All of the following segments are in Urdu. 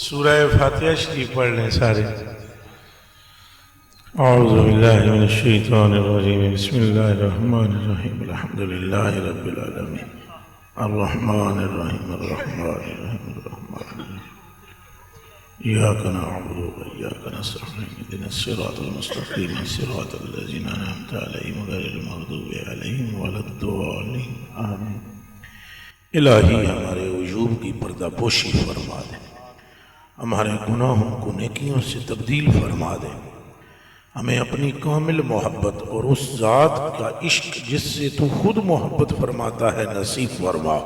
سورہ فاتحہ شریف پڑھ لیں سارے۔ اعوذ باللہ من الشیطان الرجیم، بسم اللہ الرحمن الرحیم، الحمدللہ رب العالمین، الرحمن الرحیم الرحمن الرحیم الرحمن الرحیم، ایاک نعبد و ایاک نستعین، اهدنا الصراط المستقیم، صراط الذین انعمت علیہم غیر المغضوب علیہم ولا الضالین، آمین۔ الہی ہمارے عیوب کی پردہ پوشی فرما دے، ہمارے گناہوں کو نیکیوں سے تبدیل فرما دے، ہمیں اپنی کامل محبت اور اس ذات کا عشق جس سے تو خود محبت فرماتا ہے نصیب فرما۔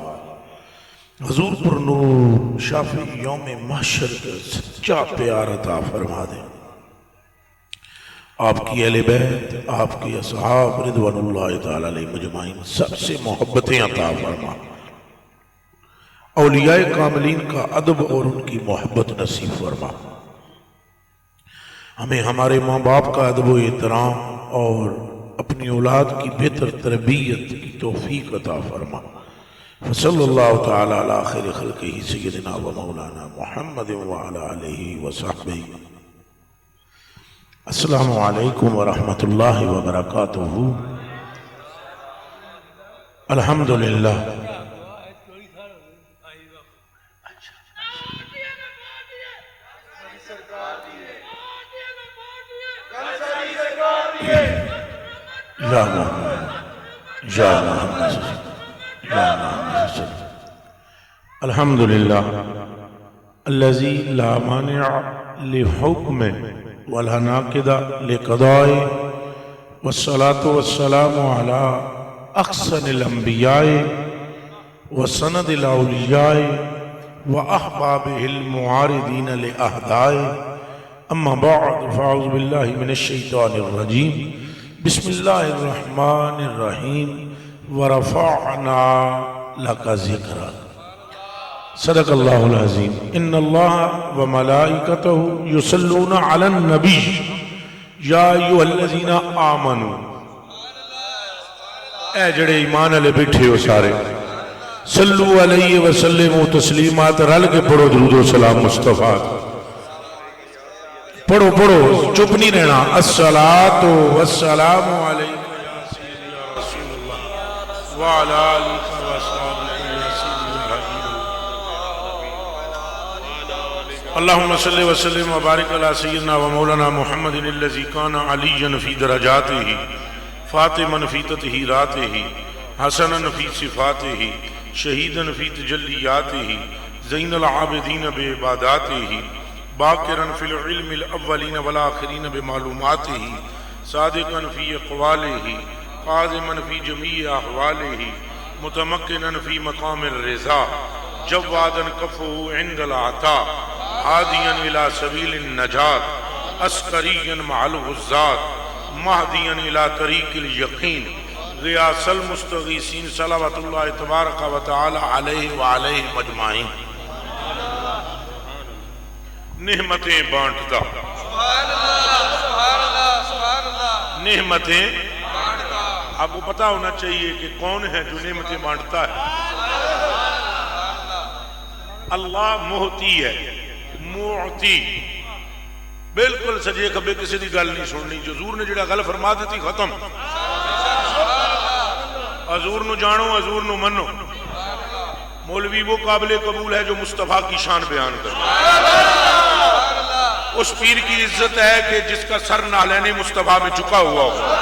حضور پر نور شافع یوم محشر کا سچا پیار عطا فرما دے، آپ کی اہل بیت، آپ کی اصحاب رضوان اللہ تعالی علیہ مجمعین سب سے محبتیں عطا فرما، اولیاء کاملین کا ادب اور ان کی محبت نصیب فرما، ہمیں ہمارے ماں باپ کا ادب و احترام اور اپنی اولاد کی بہتر تربیت کی توفیق عطا فرما۔ صلی اللہ تعالی علی خیر خلقہ سیدنا و مولانا محمد وعلی آلہ وصحبہ۔ السلام علیکم ورحمۃ اللہ وبرکاتہ۔ الحمدللہ یا محمد یا محمد یا محمد۔ الحمدللہ الذی لا مانع لحکم ولا ناقض لقضاء، والصلاة والسلام على احسن الانبیاء وسند الاولیاء واحبابہ المعارضین لاعدائہ، اما بعد فاعوذ باللہ من الشیطان الرجیم، بسم اللہ الرحمن الرحیم، ورفعنا لک ذکرک۔ صدق اللہ العظیم۔ ان اللہ وملائکتہ یصلون علی النبی یا ایھا الذین آمنوا، اے جڑے ایمان والے بیٹھے ہو سارے، صلو علیہ وسلم تسلیمات، رل کے پڑھو درود و سلام مصطفیٰ، پڑھو پڑھو چپ نہیں رہنا۔ الصلاۃ والسلام علیک یا سیدی یا رسول اللہ وعلی آلک وصحبہ یا سیدی الحبیب، اللہم صلی وسلم وبارک علی سیدنا و مولانا محمد الذی کان علیاً فی درجاتہ، فاطماً فی تطہیراتہ، حسناً فی صفاتہ، شہیداً فی تجلیاتہ، زین العابدین بعباداتہ، باقراً فی العلم الاولین والآخرین بمعلوماتہ، صادقاً فی اقوالہ، قادماً فی جمیع احوالہ، متمکناً فی مقام الرضا، جواداً کفہ عند العطا، ہادیاً الی سبیل النجات، عسکریاً مع الغزات، مہدیاً الی طریق الیقین، غیاث المستغیثین، صلوات اللہ تبارک و تعالی علیہ وعلیہ مجمعین۔ نعمتیں بانٹتا، نعمتیں بانٹتا۔ آپ کو پتہ ہونا چاہیے کہ کون ہے جو نعمتیں بانٹتا ہے۔ اللہ محتی ہے، معطی، بالکل سجے کبھی کسی دی گل نہیں سننی، جو حضور نے جڑا گل فرما دیتی ختم۔ حضور نو جانو، حضور نو منو۔ مولوی وہ قابل قبول ہے جو مصطفیٰ کی شان بیان کرتا، اس پیر کی عزت ہے کہ جس کا سر نالین مصطفیٰ میں چکا ہوا ہو،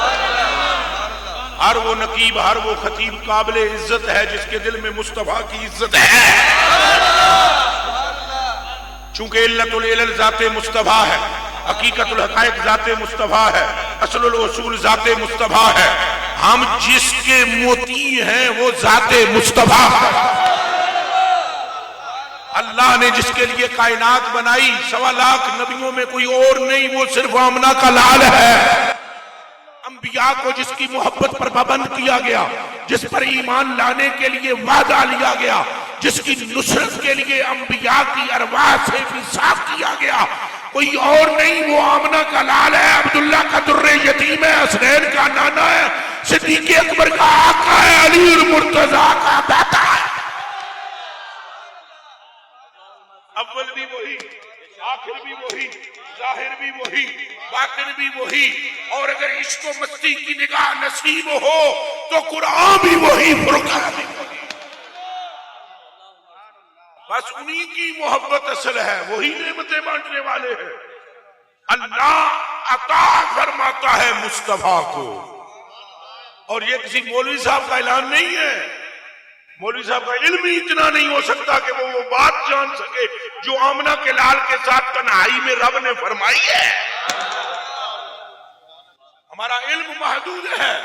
ہر وہ نقیب، ہر وہ خطیب قابل عزت ہے جس کے دل میں مصطفیٰ کی عزت ہے، چونکہ علت العلل ذات مصطفیٰ ہے، حقیقت الحقائق ذات مصطفیٰ ہے، اصل الاصول ذات مصطفیٰ ہے، ہم جس کے موتی ہیں وہ ذات مصطفیٰ ہے۔ اللہ نے جس کے لیے کائنات بنائی، 1.25 لاکھ نبیوں میں کوئی اور نہیں، وہ صرف آمنہ کا لال ہے۔ انبیاء کو جس کی محبت پر پابند کیا گیا، جس پر ایمان لانے کے لیے وعدہ لیا گیا، جس کی نصرت کے لیے انبیاء کی ارواح سے انصاف کیا گیا، کوئی اور نہیں، وہ آمنہ کا لال ہے، عبداللہ کا در یتیم ہے، حسنین کا نانا ہے، صدیق اکبر کا آقا ہے، علی المرتضیٰ کا بیٹا ہے۔ اول بھی وہی آخر بھی وہی، ظاہر بھی وہی، باطن بھی وہی، اور اگر عشق و مستی کی نگاہ نصیب ہو تو قرآن بھی وہی، فرقان بھی وہی۔ بس انہی کی محبت اصل ہے، وہی نعمتیں بانٹنے والے ہیں۔ اللہ عطا فرماتا ہے مصطفیٰ کو، اور یہ کسی مولوی صاحب کا اعلان نہیں ہے۔ مولوی صاحب کا علم ہی اتنا نہیں ہو سکتا کہ وہ بات جان سکے جو آمنہ کے لال کے ساتھ تنہائی میں رب نے فرمائی ہے۔ ہمارا علم محدود ہے،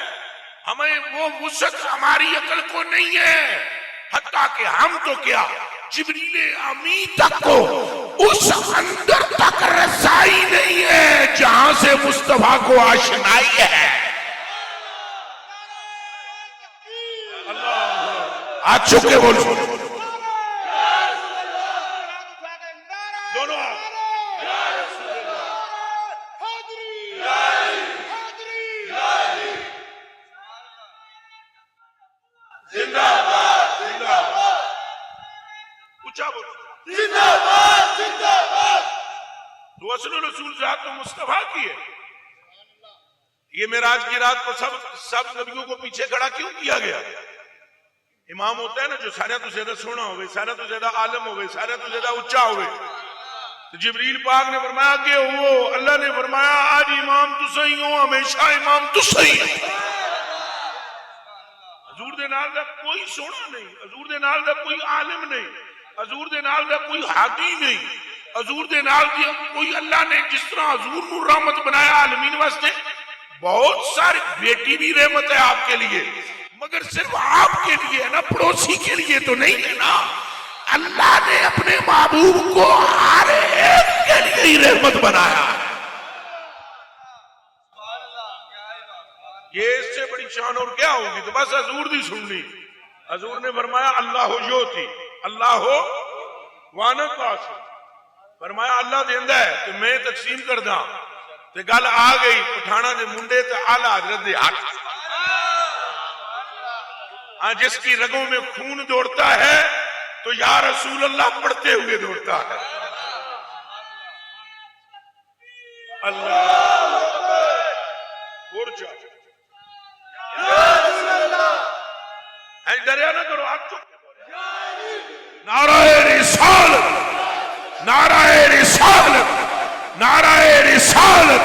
ہمیں وہ وسعت ہماری عقل کو نہیں ہے، حتیٰ کہ ہم تو کیا جبریل امی تک کو اس اندر تک رسائی نہیں ہے جہاں سے مصطفیٰ کو آشنائی ہے۔ آج چکے بولو دونوں زندہ باد، زندہ باد، اونچا بولو زندہ باد، زندہ باد۔ تو اصل رسول ذات تو مصطفیٰ کی ہے۔ یہ معراج کی رات کو سب نبیوں کو پیچھے کھڑا کیوں کیا گیا؟ امام ہوتا ہے نا جو سارے تو زیادہ سونا ہوئے، سارے تو زیادہ عالم ہوئے، سارے تو زیادہ اچھا ہوئے۔ تو جبریل پاک نے فرمایا کہ وہ اللہ نے فرمایا آج امام تو صحیح ہو، ہمیشہ امام تو صحیح ہے۔ حضور دے نال دا کوئی سونا نہیں، حضور دے نال دا کوئی عالم نہیں، حضور دے نال دا کوئی ہادی نہیں، حضور دے نال دا کوئی اللہ نے جس طرح حضور نور رحمت بنایا عالمین واسطے، بہت ساری بیٹی بھی رحمت ہے آپ کے لیے، مگر صرف آپ کے لیے ہے نا، پڑوسی کے لیے تو نہیں ہے نا۔ اللہ نے اپنے محبوب کو ہر ایک کے لیے ہی رحمت بنایا۔ یہ اس سے بڑی شان اور کیا ہوگی؟ تو بس حضور دی سننی۔ حضور نے فرمایا اللہ جو تھی اللہ ہو وانت پاس، فرمایا اللہ دیندہ ہے تو میں تقسیم کر دا، تو گل آ گئی پٹھانا دے منڈے تے آلہ حضرت دے ہاتھ، جس کی رگوں میں خون دوڑتا ہے تو یا رسول اللہ پڑھتے ہوئے دوڑتا ہے۔ اللہ اور جا ڈریا نہ کرو، آپ چپ۔ نعرہ رسالت، نعرہ رسالت، نعرہ رسالت،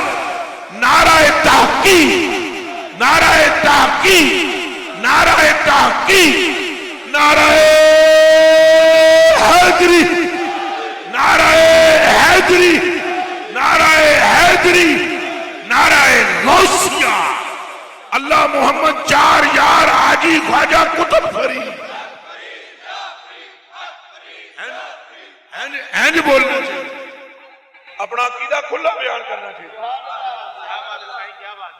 نعرہ تحقیق، نعرہ تحقیق، نعرہ تحقیق، نعرہ حیدری، نعرہ حیدری، نعرہ حیدری، نعرہ غوثیہ، اللہ محمد چار یار حاجی خواجہ قطب فرید، اینج بولنا چاہیے، اپنا عقیدہ کھلا بیان کرنا چاہیے،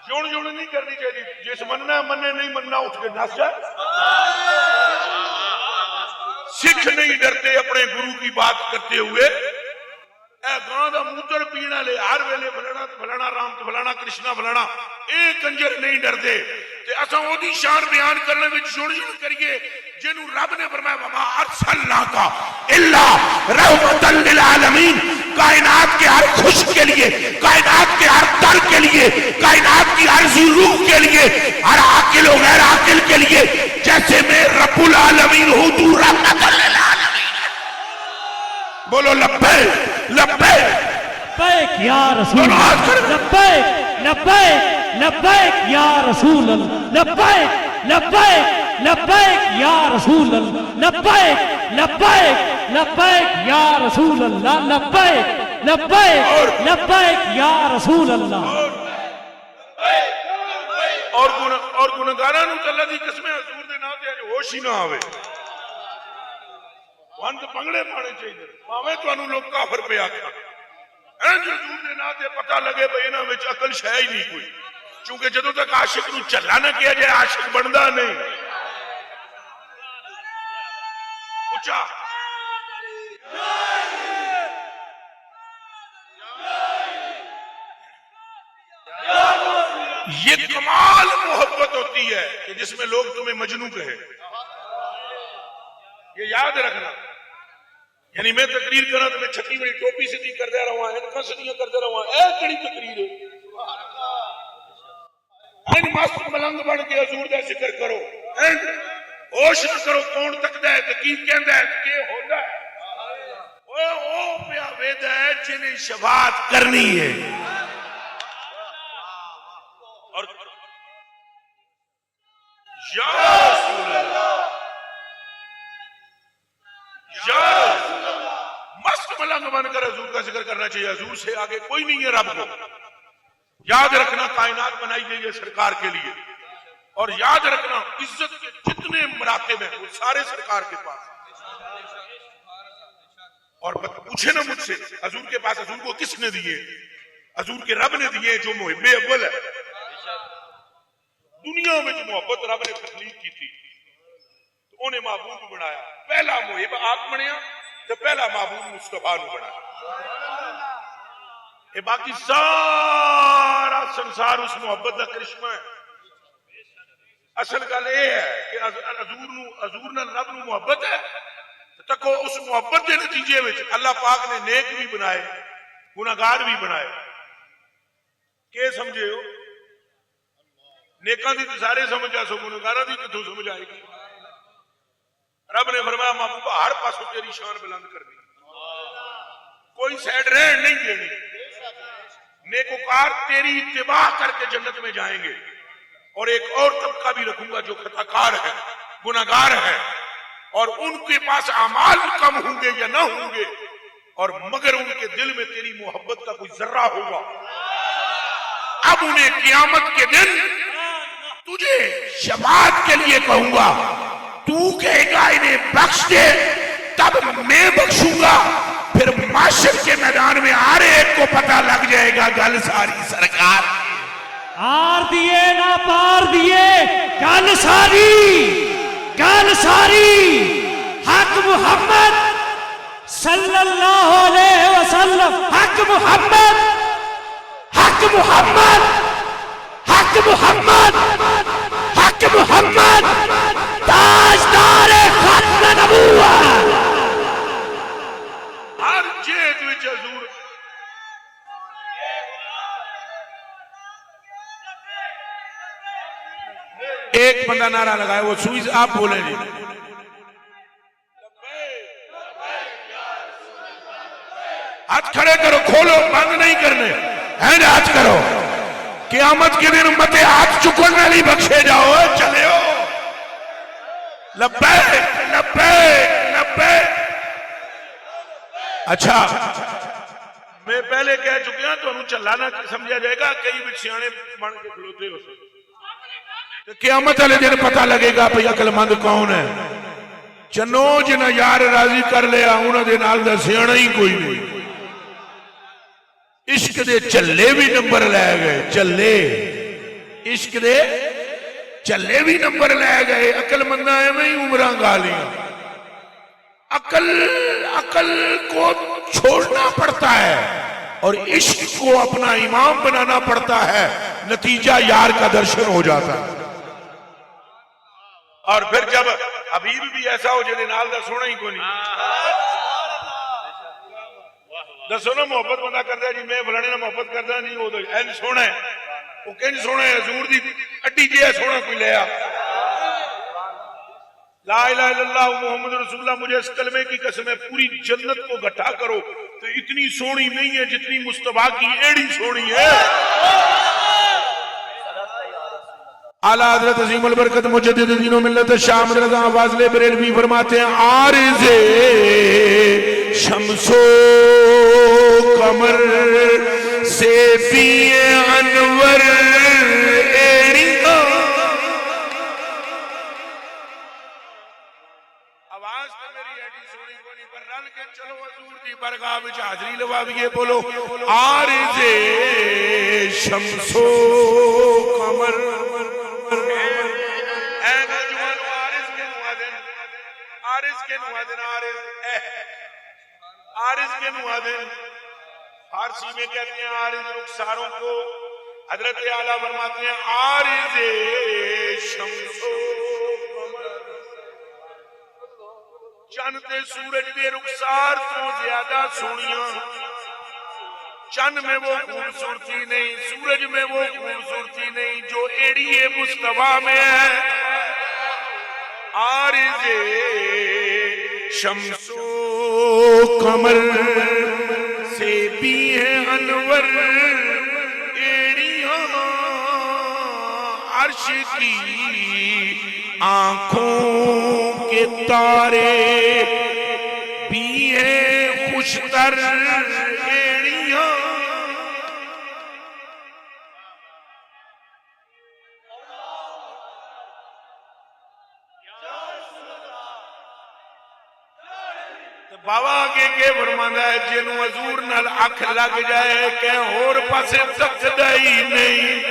جوڑ جوڑ نہیں کرنی چاہیے، جس مننا مننے نہیں مننا اٹھ کے نس جائے۔ سکھ نہیں ڈرتے اپنے گرو کی بات کرتے ہوئے، اے گاں دا موتر پینا لے ہر ویلے فلانا فلانا رام فلانا کرشنا فلانا، اے کنجر نہیں ڈرتے تے اساں اودی شان بیان کرنے وچ جوڑ جوڑ کریے جنوں رب نے فرمایا وما ارسلناک الا رحمتا للعالمین، کائنات کے ہر خوش کے لیے، کائنات کے ہر تر کے لیے، کائنات کی ہر روح کے لیے، ہر عاقل و غیر عاقل کے لیے، جیسے میں رب العالمین ہوں تو رحمتا للعالمین۔ بولو لبیک لبیک لبیک یا رسول اللہ، لبیک لبیک لبیک یا رسول اللہ، لبیک لبیک لبیک یا رسول اللہ، لبیک لبیک لبیک یا رسول اللہ، لبیک لبیک لبیک یا رسول اللہ۔ اور گناہگاراں نوں اللہ دی قسم حضور دے نام تے اج ہوش ہی نہ آوے، وان تے پنگڑے پانے چاہیے، پاویں تانوں لوگ کافر پہ آکھن، اینج حضور دے نام تے پتہ لگے بھئی انہاں وچ عقل شے ہی نہیں کوئی، چونکہ جدوں تک عاشق نوں چلا نہ کیا جائے عاشق بندا نہیں۔ اونچا یہ کمال محبت ہوتی ہے کہ جس میں لوگ تمہیں مجنوں کہے، یہ یاد رکھنا، یعنی میں تقریر کرا تو میں چھٹی بڑی ٹوپی سیدھی کرتے رہا اینکا سیدھیاں کرتے رہا اے کڑی تقریر ہے این مست ملنگ بن کے حضور دا ذکر کرو این ہوش نہ کرو کون تکدا ہے تے کی کہندا ہے کہ ہوندا ہے او پیا ویدا ہے جنہیں شفاعت کرنی ہے اور یا رسول اللہ یا رسول اللہ مست ملنگ بن کر حضور کا ذکر کرنا چاہیے حضور سے آگے کوئی نہیں ہے رب کو یاد رکھنا کائنات بنائی گئی ہے سرکار کے لیے اور یاد رکھنا عزت کے جتنے مراتب ہیں وہ سارے سرکار کے پاس اور پوچھے نا مجھ سے حضور کے پاس حضور کو کس نے دیے حضور کے رب نے دیے جو محب اول ہے دنیا میں جو محبت رب نے تخلیق کی تھی تو انہیں معبود بنایا پہلا محب آپ بنیا تو پہلا معبود مصطفیٰ نے بنایا یہ باقی سارا سنسار اس محبت کا کرشمہ ہے اصل گل یہ ہے کہ حضور نال رب نو محبت ہے تکو اس محبت کے نتیجے میں اللہ پاک نے نیک بھی بنائے گناہگار بھی بنائے کہ سمجھے ہو نیکاں دی تو سارے سمجھ آ سو گناہگاراں دی کتھوں سمجھ آئے گی رب نے فرمایا محبوبہ ہر پاسوں تیری شان بلند کرنی کوئی سائڈ رہن نہیں دینی نیکوکار تیری اتباع کر کے جنت میں جائیں گے اور ایک اور طبقہ بھی رکھوں گا جو خطاکار ہے گناہگار ہے اور ان کے پاس اعمال کم ہوں گے یا نہ ہوں گے اور مگر ان کے دل میں تیری محبت کا کوئی ذرہ ہوگا اب انہیں قیامت کے دن تجھے شفاعت کے لیے کہوں گا تو کہے گا انہیں بخش دے تب میں بخشوں گا پھر معاشر کے میدان میں ہر ایک کو پتہ لگ جائے گا گل ساری سرکار آر دیے نہ پار دیے گل ساری حق محمد صلی اللہ علیہ وسلم حق محمد حق محمد حق محمد حق محمد تاجدار ختم نبوت ہر چیز وچ حضور ایک بندہ نعرہ لگائے وہ سوئز آپ بولے جی ہاتھ کھڑے کرو کھولو بند نہیں کرنے ہینڈ ہاتھ کرو قیامت کے دن مت ہاتھ چکن والی بخشے جاؤ چلے ہو لبیک لبیک لبیک اچھا میں پہلے کہہ چکے ہیں تو انہوں چلانا سمجھا جائے گا کئی بھی سیانے بن کے کھلوتے ہو سکتے قیامت والے دن پتہ لگے گا بھئی عقل مند کون ہے چنو جنہ یار راضی کر لیا انہوں دے نال دا سیانا ہی کوئی نہیں عشق دے چلے بھی نمبر لے گئے چلے عشق دے چلے بھی نمبر لے گئے عقل مندہ ہے میں ہی عمران گالیاں عقل کو چھوڑنا پڑتا ہے اور عشق کو اپنا امام بنانا پڑتا ہے نتیجہ یار کا درشن ہو جاتا ہے اور پھر جب حبیب بھی ایسا ہو جائے نال دا سونا ہی کو نہیں دسو نا محبت بندہ کرتا ہے جی میں فلانے نہ محبت کرتا نہیں وہ این سونا ہے وہ کہیں سونا ہے حضور دی اڈی جی ہے سونا کوئی لیا لا الہ الا اللہ محمد رسول اللہ مجھے اس کلمے کی قسم ہے پوری جنت کو گھٹا کرو تو اتنی سونی نہیں ہے جتنی مصطفیٰ کی ایڑی سونی ہے اعلیٰ حضرت عظیم البرکت مجدد دین و ملت شاہ احمد رضا فاضل بریلوی فرماتے ہیں عارض شمس و قمر سے بھی انور ایڑیاں آواز تو میری ایڈی سونی کو نہیں پر رل کے چلو حضور دی برگاہ وچ حاضری لواویے بولو عارض شمس و قمر عارض کے نوادن فارسی میں کہتے ہیں عارض رخساروں کو حضرت اعلیٰ فرماتے ہیں عارض شمس و قمر چند تے سورج دے رخسار تو زیادہ سونیاں، چند میں وہ خوبصورتی نہیں، سورج میں وہ خوبصورتی نہیں جو ایڑی مصطفیٰ میں ہے۔ عارض شمس و قمر سے بھی ہے انور ایڑیاں، عرش کی آنکھوں کے تارے بھی ہیں خوشتر ایڑیاں۔ بابا آگے کے فرماندہ ہے جنوں حضور نال اکھ لگ جائے کہ اور پاسے تکدا ہی نہیں۔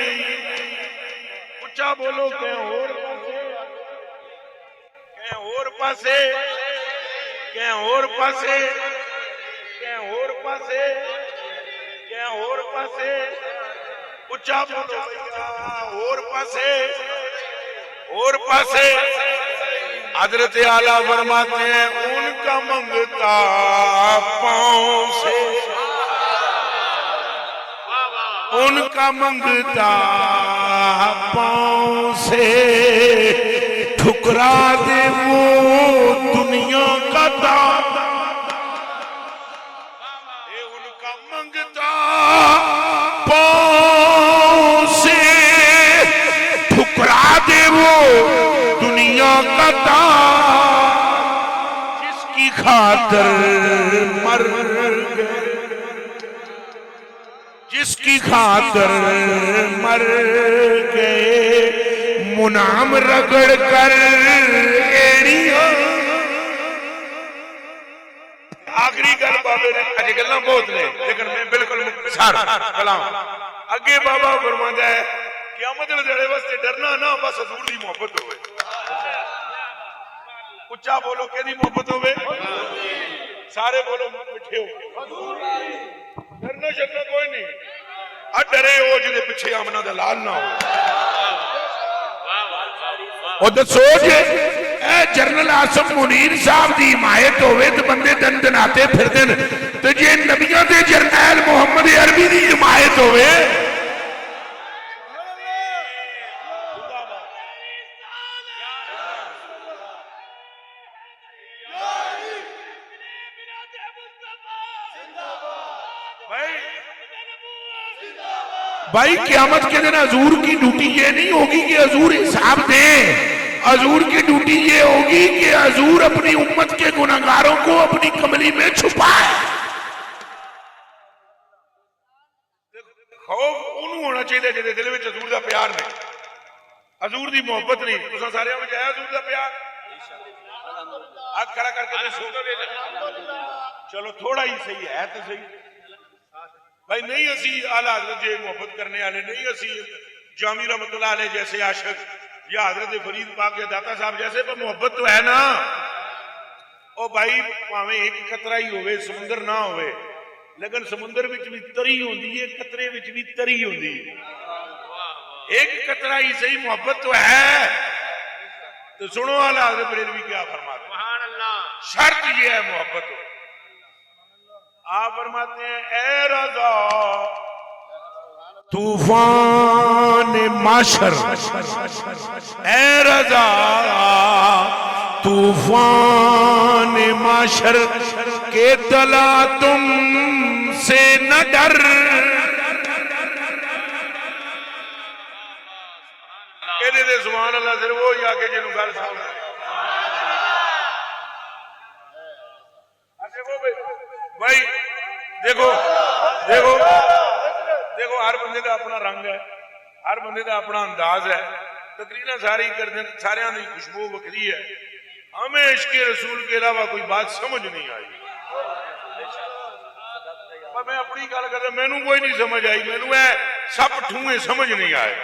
اچھا بولو کہ اور پاسے، کہ اور پاسے، کہ اور پاسے، کہ اور پاسے، اچھا بولو اور پاسے، اور پاسے۔ حضرت اعلیٰ فرماتے ہیں ان کا منگتا پاؤں سے، ان کا منگتا پاؤں سے ٹھکرا دے وہ دنیا کا دام۔ ان کا منگتا پاؤں سے ٹھکرا دے وہ دنیا کا دام، جس کی خاطر مر گئے، جس کی خاطر مر گئے منعم رگڑ کر ایڑیاں۔ آخری گل بابے نے اجے گلاں بہت نے لیکن میں بالکل مختصر کلام اگے بابا فرماتا ہے قیامت دے دہاڑے واسطے ڈرنا نہ، بس حضور دی محبت ہوئے۔ اچھا بولو کہ دی محبت ہوئے، سارے بولو مٹھے ہو، ڈرنا شرنا کوئی نہیں، ڈرے ہو جے پیچھے آمنہ دا لال نہ ہو۔ اور دسو جے اے جنرل آصف منیر صاحب دی حمایت ہوئے تو بندے دن دن آتے پھر دن، تو جے نبیوں دے جرنیل محمد عربی دی حمایت ہوئے، بھائی قیامت کے دن حضور کی ڈیوٹی یہ نہیں ہوگی کہ حضور حساب دیں، حضور کی ڈیوٹی یہ ہوگی کہ حضور اپنی امت کے گناہگاروں کو اپنی کملی میں چھپائے۔ خوف انہوں ہونا چاہیے جنہیں دل میں حضور دا پیار نہیں، حضور دی محبت نہیں۔ تساں سارے میں جایا حضور دا پیار آگ کھڑا کر کے سو چلو تھوڑا ہی صحیح ہے تو صحیح بھائی، نہیں اسی اعلیٰ حضرت جے محبت کرنے والے، نہیں اسی جامی رحمت اللہ علیہ جیسے عاشق یا حضرت فرید پاک یا داتا صاحب جیسے، پر محبت تو ہے نا۔ او بھائی پاویں ایک قطرہ ہی ہوئے سمندر نہ ہوئے، لیکن سمندر وچ بھی تری ہوندی ہے، قطرے وچ بھی تری ہوندی ہے، ایک قطرہ ہی صحیح محبت تو ہے۔ تو سنو اعلیٰ حضرت بریلوی کیا فرماتے ہیں، شرط یہ ہے محبت ہو۔ آپ فرماتے ہیں اے رضا طوفان معاشر، اے رضا طوفان معاشر کے تلا تم سے نہ ڈر، کہنے دے سبحان اللہ صرف وہ جا کے جنہوں گھر سامنے بھائی دیکھو دیکھو دیکھو، ہر بندے کا اپنا رنگ ہے، ہر بندے کا اپنا انداز ہے، تقریریں ساری کردیں، سارے دی خوشبو بکری ہے، ہمیں عشق رسول کے علاوہ کوئی بات سمجھ نہیں آئی۔ میں اپنی گل کرتا، مینوں کوئی نہیں سمجھ آئی، مینوں ہے سب ٹھوئے سمجھ نہیں آئے،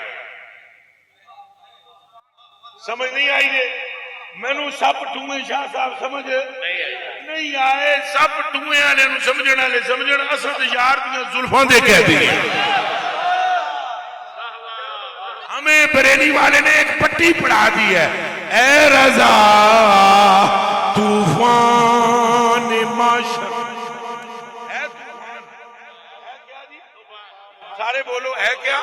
سمجھ نہیں آئی جے مینوں سب ٹھوئے شاہ صاحب سمجھ نہیں آئے، سب ٹوئے والے نوں سمجھن والے سمجھن، اسد یار دیاں زلفاں دے کہہ دی۔ ہمیں بریلی والے نے ایک پٹی پڑھا دی ہے، اے رضا طوفان طوفان معاشر ہے طوفان ہے کیا جی سارے بولو ہے کیا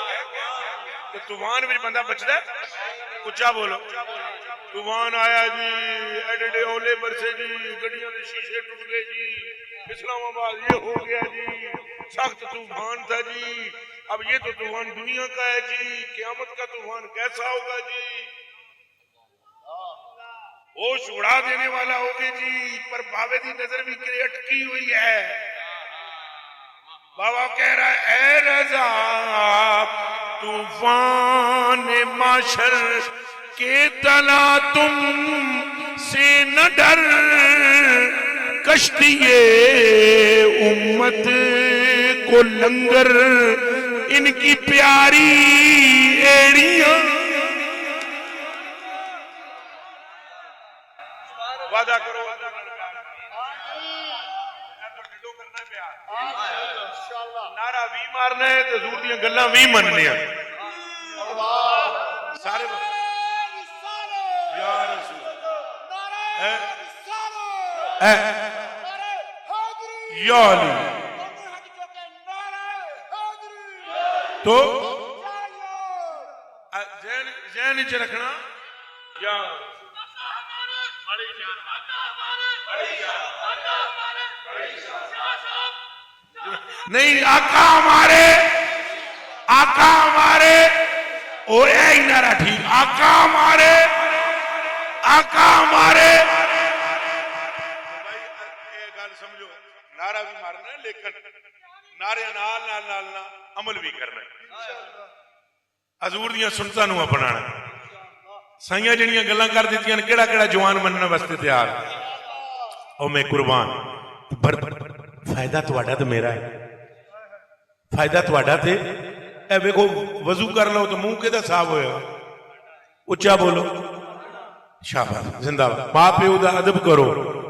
کہ طوفان بھی بندہ بچتا ہے اچھا بولو طوفان آیا جی ایڈے ایڈے اولے برسے جی گڈیاں دے شیشے ٹوٹ گئے جی اسلام آباد یہ ہو گیا جی سخت طوفان تھا جی اب یہ تو طوفان دنیا کا ہے جی قیامت کا طوفان کیسا ہوگا جی ہوش اڑا دینے والا ہوگی جی پر بابے دی نظر بھی کرے اٹکی ہوئی ہے بابا کہہ رہا ہے اے رضا طوفان معاشر کے تلا تم سے نہ ڈر کشتی امت کو لنگر ان کی پیاری ایڑیاں وعدہ کرو نعرہ بھی مارنا ہے تو حضور دیاں گلاں بھی مننے ہیں سارے یا رسول یا علی تو ذہن وچ رکھنا یا نہیں آقا ہمارے اور اے ہی نعرہ ٹھیک آقا ہمارے گل سمجھو نعرہ بھی مارنا ہے لیکن نعرے نال عمل بھی کرنا ہے حضور دیاں سنتاں نو اپنانا سائیاں جڑیاں گلاں کر دتیاں کیڑا کیڑا جوان مننے واسطے تیار او میں قربان فائدہ تہاڈا تے میرا ہے فائدہ تہاڈا تے اے ویکھو وضو کر لو تو منہ کیدا صاف ہویا اچا بولو شاباش زندہ باد ماں پیو دا ادب کرو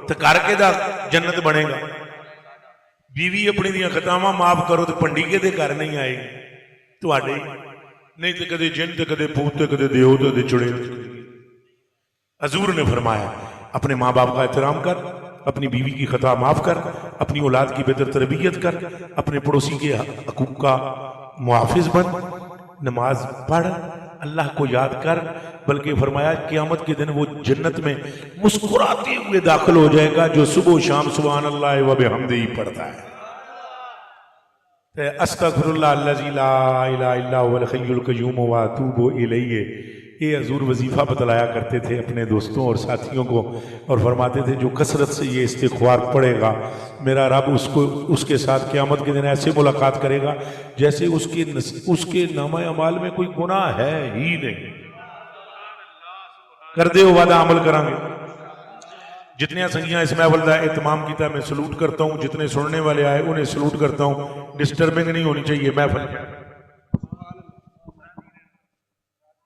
تے کر کے دا جنت بنے گا بیوی اپنی دیاں خطاواں معاف کرو تے پنڈی کے دے گھر نہیں آئے گی تہاڈے نہیں تے کدے جن تے کدے پوت تے کدے دیو تے کدے چڑے حضور نے فرمایا اپنے ماں باپ کا احترام کر اپنی بیوی کی خطا معاف کر اپنی اولاد کی بہتر تربیت کر اپنے پڑوسی کے حقوق کا محافظ بن نماز پڑھ اللہ کو یاد کر بلکہ فرمایا قیامت کے دن وہ جنت میں مسکراتے ہوئے داخل ہو جائے گا جو صبح و شام سبحان اللہ و بحمدہ پڑھتا ہے استغفر اللہ الذی لا الہ الا هو الحی القیوم واتوب الیہ یہ حضور وظیفہ بتلایا کرتے تھے اپنے دوستوں اور ساتھیوں کو اور فرماتے تھے جو کثرت سے یہ استغفار پڑھے گا میرا رب اس کے ساتھ قیامت کے دن ایسے ملاقات کرے گا جیسے اس کے نامہ اعمال میں کوئی گناہ ہے ہی نہیں کر دے وعدہ عمل کریں گے جتنے سنگیاں اس محفل کا اہتمام کیتا میں سلوٹ کرتا ہوں جتنے سننے والے آئے انہیں سلوٹ کرتا ہوں ڈسٹربنگ نہیں ہونی چاہیے محفل